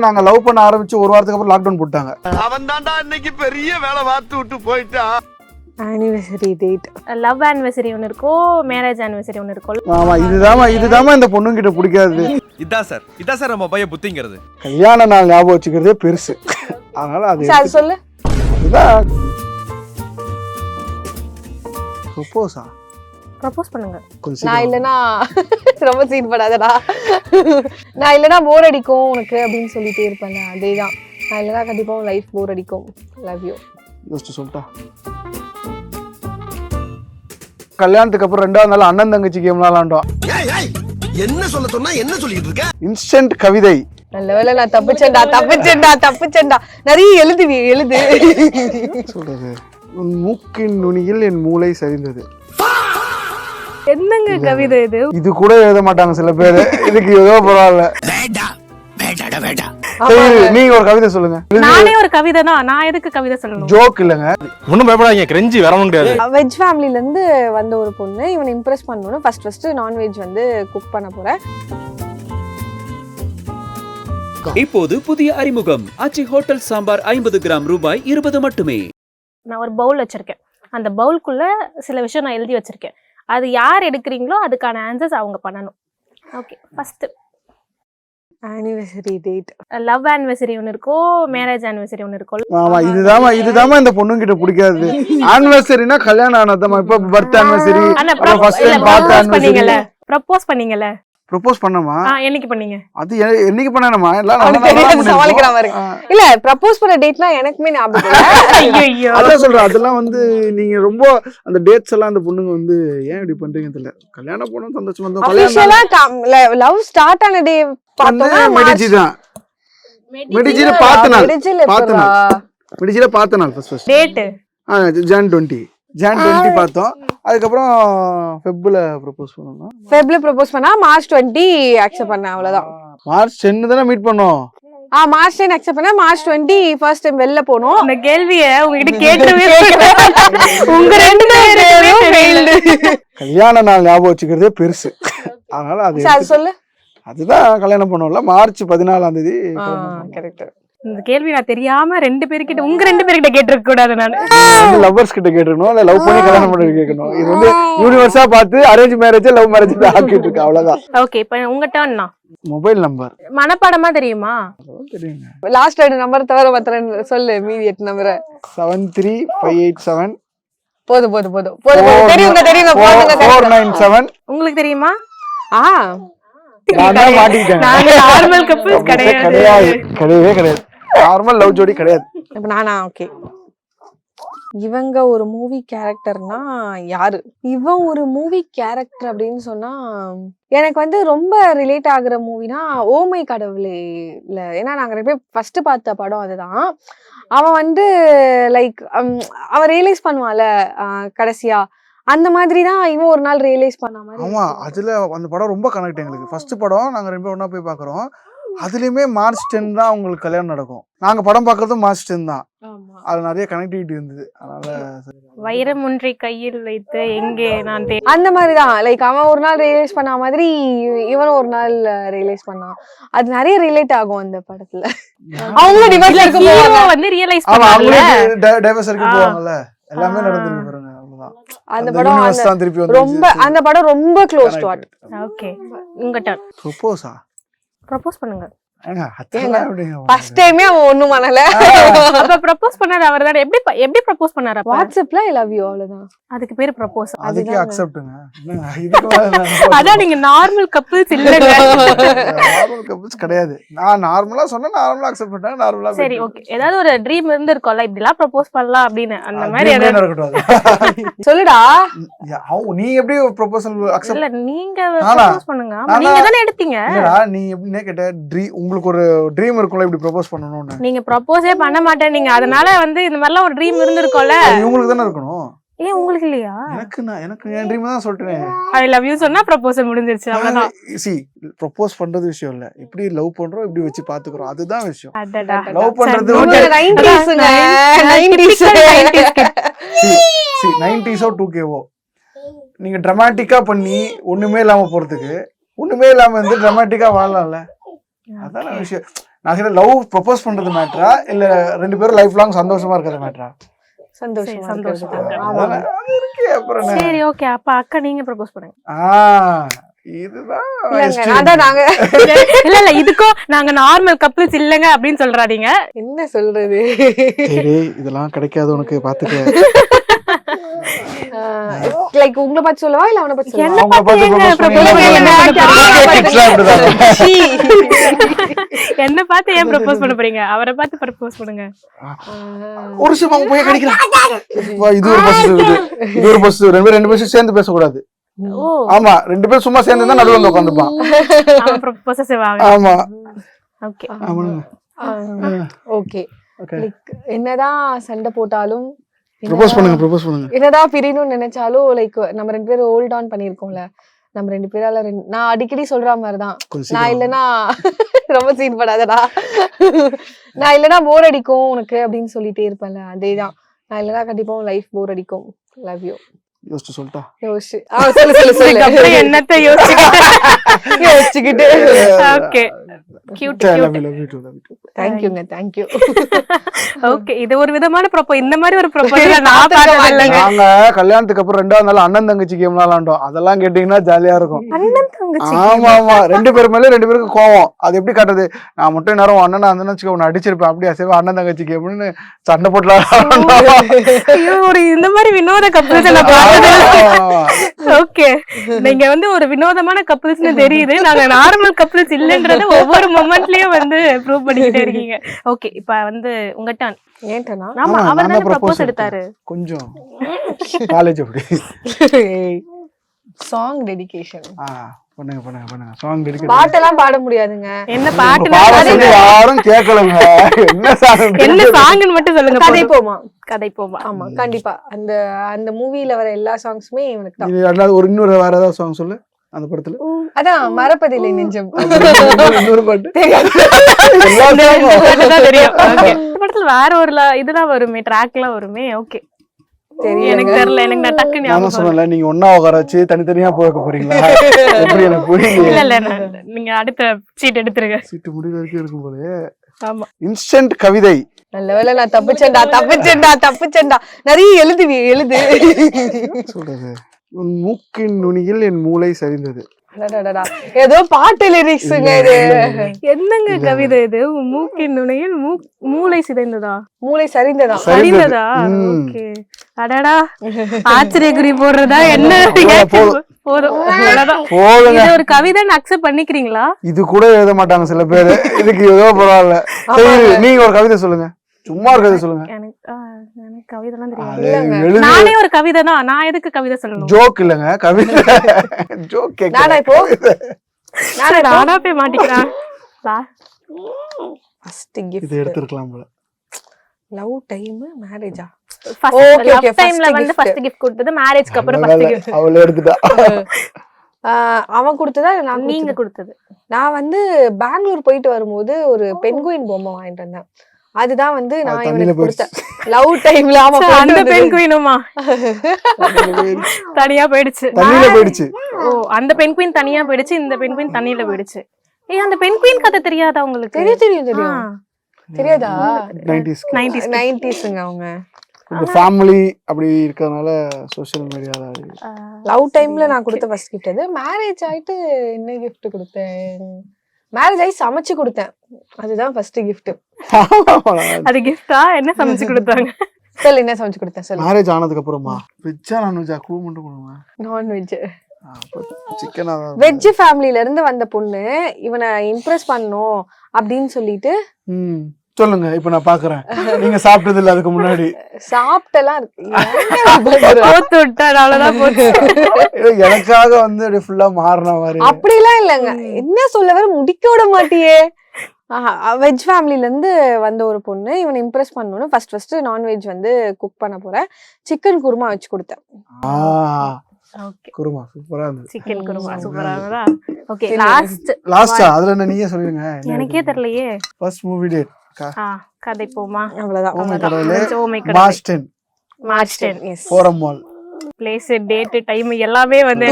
நாங்க லவ் பண்ண ஆரம்பிச்சு ஒரு வாரத்துக்கு அப்புறம் லாக்டவுன் போட்டாங்க. அவன் தான்டா இன்னைக்கு பெரிய வேலை பார்த்து விட்டு போயிட்டான். ஆனிவர்சரி டேட், லவ் ஆனிவர்சரி ஒன்று இருக்கும், மேரேஜ் ஆனிவர்சரி ஒன்று இருக்கும். ஆமா, இதுதாமா இந்த பொண்ணுங்கிட்ட பிடிக்காது. இதான் சார் நம்ம பையன் புத்திங்கிறது. கல்யாண நாள் ஞாபகம் வச்சுக்கிறதே பெருசு. அதனால அது சொல்லு. அதுதான் ப்ரொபோஸா? ப்ரப்போஸ் பண்ணுங்க. நான் இல்லனா ரொம்ப சீன் படாதடா. நான் இல்லனா போர் அடிக்கும் உனக்கு அப்படின்னு சொல்லிட்டே இருப்பேன். அதேதான், நான் இல்லனா கண்டிப்பா லைஃப் போர் அடிக்கும். Love you. யோசிச்சு சொல்லிட்டா. கல்யாணத்துக்கு அப்புறம் 2வது நாள் அண்ணன் தங்கச்சி கேம் விளையாண்டோம். என்ன சொல்ல சொன்னா என்ன சொல்லிட்டு இருக்க? இன்ஸ்டன்ட் கவிதை. நல்ல வேளை நான் தப்பிச்சேன்டா. நிறைய எழுது சொல்றது. உன் மூக்கின் நுனியில் என் மூளை சரிந்தது. என்னங்க கவிதை இது? இது கூட எழுத மாட்டாங்க சில பேரு. இதுக்கு ஏதோ பரவாயில்ல. நீங்க ஒரு கவிதை சொல்லுங்க. நானே ஒரு கவிதை தான். நான் எதுக்கு கவிதை சொல்லணும்? ஜோக் இல்லங்க, ஒண்ணும் பயப்படாதீங்க, கிரெஞ்சி வர முடியாது. வெஜ் ஃபேமிலில இருந்து வந்த ஒரு பொண்ணு. இவனை இம்ப்ரெஸ் பண்ணனும் ஃபர்ஸ்ட் நான்வெஜ் வந்து குக் பண்ண போறேன். இப்போது புதிய அறிமுகம் ஆச்சி ஹோட்டல் சாம்பார் 50 கிராம் ரூபாய் 20 மட்டுமே. நான் ஒரு பவுல் வச்சிருக்கேன். அந்த பவுலுக்குள்ள சில விஷயம் நான் எழுதி வச்சிருக்கேன். அது யார் எடுக்கிறீங்களோ அதுக்கான ஆன்சர்ஸ் அவங்க பண்ணணும். Okay, first anniversary date, love anniversary ஒன்று இருக்கும், மேரேஜ் ஆனிவர்சரி ஒன்று இருக்கும். ஆமா, இதுதாமா இந்த பொண்ணுங்கிட்ட பிடிக்காது. ஆனிவர்சரினா கல்யாணம் ஆனதாமா. இப்ப பர்த் ஆனிவர்சரி, ஃபர்ஸ்ட் டைம் பார்த்த ஆனிவர்சரி. ப்ரப்போஸ் பண்ணீங்கல? ப்ரொபோஸ் பண்ணமா? என்னைக்கு பண்ணீங்க? அது என்னைக்கு பண்ணணுமா? சமாளிக்கிற மாதிரி இல்ல. ப்ரப்போஸ் பண்ண டேட்னா எனக்குமே ஞாபகம் இல்ல. ஐயோ, அதான் சொல்றேன். அதெல்லாம் வந்து நீங்க ரொம்ப அந்த டேட்ஸ் எல்லாம் அந்த பொண்ணுங்க வந்து ஏன் இப்படி பண்றீங்கன்னு தெரியல. கல்யாணம் போனோம், சந்தோஷமா இருந்தோம். ஆஃபீஷியலா லவ் ஸ்டார்ட் ஆன டே பார்த்தோம்னா மெடிஜி தான். மெடிஜில பார்த்த நாள் ஃபர்ஸ்ட் டேட் ஜான் 20 பார்த்தோம். அதுக்கப்புறம் ஃபெப்ல ப்ரொபோஸ் பண்ணோம். ஃபெப்ல ப்ரொபோஸ் பண்ணா மார்ச் 20 அக்செப்ட் பண்ணேன். அவ்வளவுதான். மார்ச் 10 தானே மீட் பண்ணோம். மார்ச் 10 அக்செப்ட் பண்ணா மார்ச் 20 ஃபர்ஸ்ட் டைம் வெளில போனோம். இந்த கேள்வியை உங்ககிட்ட கேட்கவே உங்க ரெண்டு பேரும் ஃபெயில்டு. கல்யாண நாள் ஞாபகம் வச்சுக்கிறதே பெருசு. அதனால அது சொல்லு. அதுதான் கல்யாணம் பண்ணோம்ல மார்ச் 14ஆம் தேதி. கரெக்ட். இந்த கேள்வி நான் தெரியாம உங்க ரெண்டு பேர்கிட்ட கேட்டிருக்க கூடாது. நான் லவ்வர்ஸ் கிட்ட கேட்கணும், இல்ல லவ் பண்ணி கல்யாணம் பண்ணி கேட்கணும். இது வந்து யூனிவர்ஸா பார்த்து அரேஞ்ச் மேரேஜ் லவ் மேரேஜ் ஆக்கிட்டு இருக்கு. அவ்வளவுதான். ஓகே, இப்போ உங்க டர்ன். மொபைல் நம்பர் மனப்பாடமா தெரியுமா? தெரியுங்க. லாஸ்ட் 2 நம்பர் தவிர மத்த சொல்லு. மீதி 8 நம்பர் 73587 போதும். தெரியுங்க 497. உங்களுக்கு தெரியுமா? நான் மாட்டிக்கிட்டேன். நாங்க நார்மல் கப்பிள்ஸ் கிடையாது. நார்மல் லவ் ஜோடி கிடையாது. இப்ப நானா? ஓகே. இவங்க ஒரு மூவி கேரக்டர்னா யாரு? இவன் ஒரு மூவி கேரக்டர் அப்படின்னு சொன்னா எனக்கு வந்து ரொம்ப ரிலேட் ஆகுற மூவினா ஓ மை கடவுளே இல்ல. ஏன்னா நாங்க 2 பேர் ஃபர்ஸ்ட் பார்த்த படம் அதுதான். அவன் வந்து லைக் அவன் ரியலைஸ் பண்ணுவான்ல கடைசியா, அந்த மாதிரி தான் இவன் ஒரு நாள் ரியலைஸ் பண்ண மாதிரி. ஆமா, அதுல அந்த படம் ரொம்ப கனெக்ட் எங்களுக்கு. ஃபர்ஸ்ட் படம் நாங்க 2 பேரும் ஒண்ணா போய் பாக்குறோம். அதுலயுமே மார்ச் 10 தான் உங்களுக்கு கல்யாணம் நடக்கும். நாங்க படம் பாக்குறதும் மார்ச் 10 தான். அது நிறைய கனெக்டிவிட்டி இருந்தது. அதனால வைரம் ஒன்றை கையில் வைத்து எங்கே நான் அந்த மாதிரி தான் லைக் அவன் ஒரு நாள் ரியலைஸ் பண்ண மாதிரி இவனும் ஒரு நாள் ரியலைஸ் பண்ணான். அது நிறைய ரிலேட் ஆகும் அந்த படத்துல. அவங்க டிவோர்ஸ்ல இருக்கும்போது வந்து ரியலைஸ் பண்ணுவாங்க. பண்ணுவாங்க. டைவர்ஸ் வரைக்கும் போவாங்கல்ல. எல்லாமே நடந்துருக்கு பாருங்க. அந்த படம் ரொம்ப அந்த படம் ரொம்ப க்ளோஸ் டு ஹார்ட். ஓகே, உங்க டர்ன். ப்ரப்போஸ் பண்ணுங்க. ஃபர்ஸ்ட் டைமே அவன் ஒண்ணும் பண்ணல. அப்ப ப்ரப்போஸ் பண்ணாரு அவர்தான். எப்படி ப்ரப்போஸ் பண்ணாரு? வாட்ஸ்அப்ல ஐ லவ் யூ அவ்வளவுதான். அதுக்கு பேரு ப்ரப்போஸ். அதுக்கே அக்செப்ட்ங்க. அதான் நீங்க நார்மல் கப்பிள்ஸ் இல்லங்க. நார்மல் கப்பிள்ஸ் கிடையாது. நான் நார்மலா சொன்னா நார்மலா அக்செப்ட் பண்ணேன். நார்மலா. சரி, ஓகே. ஏதாவது ஒரு ட்ரீம் இருந்திருக்கும்ல, இப்படிலாம் ப்ரப்போஸ் பண்ணலாம் அப்படின்னு. அந்த மாதிரி ஏதாவது நடக்கட்டும். சொல்லுடா. நீ எப்படி ப்ரொபோசல் அக்செப்ட்? இல்ல, நீங்க ப்ரப்போஸ் பண்ணுங்க. நீங்க தானே எடுத்தீங்க. இல்லடா, நீ எப்படினே கேட்ட உங்களுக்கு ஒரு ட்ரீம் இருக்கும்ல இப்படி ப்ரொபோஸ் பண்ணனும்னு. நீங்க ப்ரப்போஸே பண்ண மாட்டேன் நீங்க. அதனால வந்து இந்த மாதிரிலாம் ஒரு ட்ரீம் இருந்திருக்கும்ல. உங்களுக்கு தானே இருக்கணும். ஏன் உங்களுக்கு இல்லையா? எனக்கு என் ட்ரீம் தான் சொல்றேன். ஐ லவ் யூ சொன்னா ப்ரப்போசல் முடிஞ்சிருச்சு. அவ்வளவுதான். சி, ப்ரொபோஸ் பண்றது விஷயம் இல்ல. இப்படி லவ் பண்றோம், இப்படி வச்சு பாத்துக்கறோம், அதுதான் விஷயம். லவ் பண்றது 90ஸ்ங்க. 90s 2K நீங்க டிராமாட்டிக்கா பண்ணி ஒண்ணுமே இல்லாம போறதுக்கு ஒண்ணுமே இல்லாம இருந்து டிராமாட்டிக்கா வாழலாம்ல. அதான விஷயம். நான் லவ் ப்ரொபோஸ் பண்றது மேட்டரா இல்ல 2 பேரும் லைஃப் லாங் சந்தோஷமா இருக்கிறது மேட்டரா? சந்தோஷமா சந்தோஷமா இருக்கிறது. இருக்கிறது. ஆமா. அது இருக்கு அப்புறம் என்ன? சரி ஓகே, அப்ப அக்கா நீங்க ப்ரப்போஸ் பண்ணுங்க. இதுதான் இல்லங்க, extreme. அதான் நாங்க இல்ல இதுக்கும் நாங்க நார்மல் கப்பிள்ஸ் இல்லங்க அப்படின்னு சொல்றாதீங்க. என்ன சொல்றது. சரி இதெல்லாம் கிடைக்காது உனக்கு பாத்துக்க. லைக் உங்களை பார்த்து சொல்லவா இல்ல அவனை பார்த்து சொல்லவா? என்ன அவங்கள பார்த்து ஏங்க propose propose பண்ணி பண்ண போறீங்க? Kids எல்லாம் அப்படிதான். சீ. என்ன பார்த்து ஏன் ப்ரப்போஸ் பண்ண போறீங்க? அவரை பார்த்து ப்ரப்போஸ் பண்ணுங்க. ஒரு நிமிஷம் அவங்க போய் கிடைக்கிறான். இது ஒரு பொசிட்டிவ், இது ஒரு பொசிட்டிவ். 2 பேரும் சேர்ந்து பேசக்கூடாது. ஓ ஆமா 2 பேரும் சும்மா சேர்ந்து தான் நடுவுல வந்து உட்காந்துப்பான். அவன் ப்ரப்போசசிவ் ஆக. ஆமா ஓகே. ஓகே. ஓகே லைக் என்னதான் சண்டை போட்டாலும் ப்ரொபோஸ் பண்ணுங்க. என்னதான் பிரியணும்னு நினைச்சாலும் லைக் நம்ம 2 பேரும் ஹோல்ட் ஆன் பண்ணிருக்கோம்ல, நம்ம 2 பேரால நான் அடிக்கடி சொல்ற மாதிரிதான், கொஞ்சம் நான் சீக்கிரம் இல்லனா ரொம்ப சீன் படாதடா, நான் இல்லனா போர் அடிக்கும் உனக்கு அப்படின்னு சொல்லிட்டே இருப்பேன்ல, அதேதான். நான் இல்லனா கண்டிப்பா லைஃப் போர் அடிக்கும். Love you. யோசிச்சு சொல்லிட்டா. யோசிச்சு சொல்லு அப்புறம் என்னத்த யோசிச்சுக்கிட்டு. Okay cute love you too. தேங்க்யூங்க, தேங்க்யூ. ஓகே, இது ஒரு விதமான இந்த மாதிரி ஒரு ப்ரொபோசல் நான் பார்த்தது இல்லைங்க. நாங்க கல்யாணத்துக்கு அப்புறம் 2வது நாள் அண்ணன் தங்கச்சி கேம் விளையாண்டோம். அதெல்லாம் கேட்டீங்கன்னா ஜாலியா இருக்கும். அண்ணன் தங்கச்சி ஆமா 2 பேர் மேல 2 பேருக்கு கோவம். அது எப்படி காட்டுறது? நான் மட்டும் நேரம் அண்ணன் அந்த வச்சுக்க உன்னை அடிச்சிருப்பேன், அப்படியே அசைவா அண்ணன் தங்கச்சி கேம்னு சண்டை போட்டலாம். ஐயோ, ஒரு இந்த மாதிரி வினோத கப்பிள்ஸ் நான் பார்த்தது. ஓகே, நீங்க வந்து ஒரு வினோதமான கப்பிள்ஸ்னு தெரியுது. நாங்க நார்மல் கப்பிள்ஸ் இல்லன்றத ஒவ்வொரு மொமெண்ட்லயும் வந்து ப்ரூவ் பண்ணிக்கிட்டே இருக்கீங்க. ஓகே, இப்ப வந்து உங்க டர்ன். ஏன்ட்டனா ஆமா, அவர் தான் ப்ரப்போஸ் எடுத்தாரு. கொஞ்சம் காலேஜ் அப்படி சாங் டெடிகேஷன். பண்ணுங்க சாங் டெடிகேட். பாட்டெல்லாம் பாட முடியாதுங்க. என்ன பாட்டு யாரும் கேட்கலங்க. என்ன சாங் என்ன சாங்னு மட்டும் சொல்லுங்க. கதை போமா. கதை போமா. ஆமா கண்டிப்பா. அந்த அந்த மூவில வர எல்லா சாங்ஸுமே எனக்கு தான். இன்னொரு வேற ஏதாவது சாங் சொல்லு அந்த படத்துல. அதான் மறப்பதில்லை நெஞ்சம். இன்னொரு பாட்டு தெரியும். படத்துல வேற ஒரு இதெல்லாம் வருமே, ட்ராக்லாம் வருமே. ஓகே, எனக்கு தெரியல. எனக்கு நான் டக்கு நான் ஞாபகம் சொன்னல, நீங்க ஒண்ணா உட்கார வச்சு தனித்தனியா போக போறீங்களா? எப்படி எனக்கு புரியல. இல்ல நீங்க அடுத்த சீட் எடுத்துருங்க. சீட்டு முடிவு வரைக்கும் இருக்கும் போலயே. ஆமா, இன்ஸ்டன்ட் கவிதை. நல்ல வேளை நான் தப்பிச்சேன்டா. நிறைய எழுது சொல்றது. உன் மூக்கின் நுனியில் என் மூளை சரிந்தது. ஏதோ பாட்டு லிரிக்ஸ்ங்க இது. என்னங்க கவிதை இது? மூக்கின் நுனியில் மூளை சிதைந்ததா? மூளை சரிந்ததா? சரிந்ததா? ஓகே. அடடா, ஆச்சரியக்குறி போடுறதா என்ன? போதும். போதுங்க. இது ஒரு கவிதைன்னு அக்செப்ட் பண்ணிக்கிறீங்களா? இது கூட எழுத மாட்டாங்க சில பேரு. இதுக்கு ஏதோ பரவாயில்ல. சரி, நீங்க ஒரு கவிதை சொல்லுங்க. சும்மா ஒரு கவிதை சொல்லுங்க. எனக்கு கவிதைலாம் அது தெரியும். எழுது. நானே ஒரு கவிதை தான். நான் எதுக்கு கவிதை சொல்லணும்? ஜோக் இல்லங்க, கவிதை. ஜோக் நானா இப்போ நானா போய் மாட்டிக்கிறேன். ஃபர்ஸ்ட் கிஃப்ட் இது எடுத்துக்கலாம் போல. லவ் டைம் மேரேஜா? Okay, okay, டைம்ல first வந்து gift. ஃபர்ஸ்ட் கிஃப்ட் கொடுத்தது, மேரேஜ்க்கு அப்புறம் ஃபர்ஸ்ட் கிஃப்ட் அவளே எடுத்துட்டா. அவன் கொடுத்ததா நான் நீங்க கொடுத்தது? நான் வந்து பெங்களூர் போயிட்டு வரும்போது ஒரு பென்குயின் பொம்மை வாங்கிட்டு வந்தேன். அதுதான் வந்து நான் இவனுக்கு கொடுத்தேன் லவ் டைம்ல. ஆமா, அந்த பெண் குயினுமா தனியா போயிடுச்சு. தண்ணியில போயிடுச்சு. ஓ, அந்த பெண் குயின் தனியா போயிடுச்சு, இந்த பெண் குயின் தண்ணியில போயிடுச்சு. அந்த பெண் குயின் கதை தெரியாதா உங்களுக்கு? தெரியும். தெரியாதா? 90s அவங்க இந்த ஃபேமிலி அப்படி இருக்கறனால சோஷியல் மீடியால லவ் டைம்ல நான் கொடுத்த ஃபர்ஸ்ட் கிஃப்ட் அது. மேரேஜ் ஆயிட்டு என்ன கிஃப்ட் கொடுத்தேன்? மேரேஜ் ஆகி சமைச்சு கொடுத்தேன். அதுதான் ஃபர்ஸ்ட் கிஃப்ட். அது கிஃப்டா? என்ன சமைச்சு கொடுத்தாங்க? சொல்லு, என்ன சமைச்சு கொடுத்தேன் சொல்லு. மேரேஜ் ஆனதுக்கு அப்புறமா வெஜ்ஜா நான்வெஜ்ஜா க்ளூ மட்டும் கொடுங்க. நான்வெஜ். சிக்கனா? வெஜ் ஃபேமிலில இருந்து வந்த பொண்ணு, இவனை இம்ப்ரெஸ் பண்ணணும் அப்படின்னு சொல்லிட்டு. சொல்லுங்க, இப்ப நான் பாக்குறேன். நீங்க சாப்பிட்டது இல்ல அதுக்கு முன்னாடி? சாப்பிட்டலாம் போத்து விட்டாதான் போச்சு. எனக்காக வந்து அப்படியே ஃபுல்லா மாறின மாதிரி. அப்படிலாம் இல்லங்க. என்ன சொல்ல வர முடிக்க விட மாட்டியே. வெஜ் ஃபேமிலில இருந்து வந்த ஒரு பொண்ணு, இவனை இம்ப்ரெஸ் பண்ணணும்னு ஃபர்ஸ்ட் நான்வெஜ் வந்து குக் பண்ண போறேன். சிக்கன் குருமா வச்சு கொடுத்தேன். ஓகே, குருமா சூப்பரா இருந்துச்சு. சிக்கன் குருமா சூப்பரா இருந்ததா? ஓகே, லாஸ்டா அதுல என்ன நீயே சொல்லுங்க. எனக்கே தெரியலையே. ஃபர்ஸ்ட் மூவி டேட் கதை போமா. அவ்வளவுதான். March 10. Yes. Forum mall. Place, date, time எல்லாமே வந்து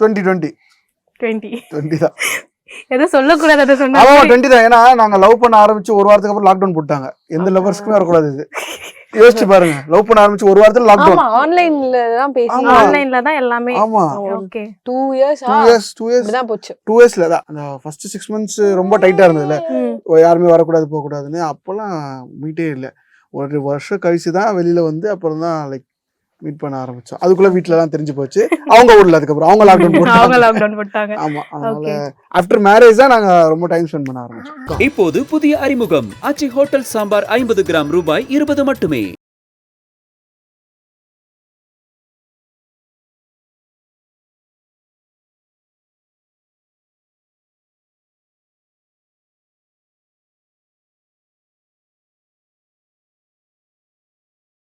2020 20 தான். எதுவும் சொல்லக்கூடாது அதை சொன்னா ஆமா 20 தான். ஏன்னா நாங்க லவ் பண்ண ஆரம்பிச்சு ஒரு வாரத்துக்கு அப்புறம் லாக்டவுன் போட்டாங்க. எந்த லவர்ஸ்க்குமே வரக்கூடாது இது. யோசிச்சு பாருங்க, லவ் பண்ண ஆரம்பிச்சு ஒரு வாரத்துல லாக்டவுன். ஆமா ஆன்லைன்ல தான் பேசி ஆமா. ஆன்லைன்ல தான் எல்லாமே. ஆமா ஓகே 2 இயர்ஸ் 2 years இப்படிதான் போச்சு. 2 yearsல தான் அந்த ஃபர்ஸ்ட் 6 months ரொம்ப டைட்டா இருந்ததுல, யாருமே வரக்கூடாது போக கூடாதுன்னு. அப்பெல்லாம் மீட்டே இல்லை. ஒரு வருஷம் கழிச்சு தான் வெளியில வந்து அப்புறம் தான் லைக் மீட் பண்ண ஆரம்பிச்சோம். அதுக்குள்ள வீட்ல தான் தெரிஞ்சு போச்சு. அவங்க ஊர்ல அதுக்கப்புறம் அவங்க லாக்டவுன் அவங்க போட்டாங்க. லாக்டவுன் போட்டாங்க. ஆமா, அதனால Okay. ஆஃப்டர் மேரேஜ் தான் நாங்க ரொம்ப டைம் ஸ்பெண்ட் பண்ண ஆரம்பிச்சோம். இப்போது புதிய அறிமுகம் ஆச்சி ஹோட்டல் சாம்பார் 50 கிராம் ரூபாய் 20 மட்டுமே.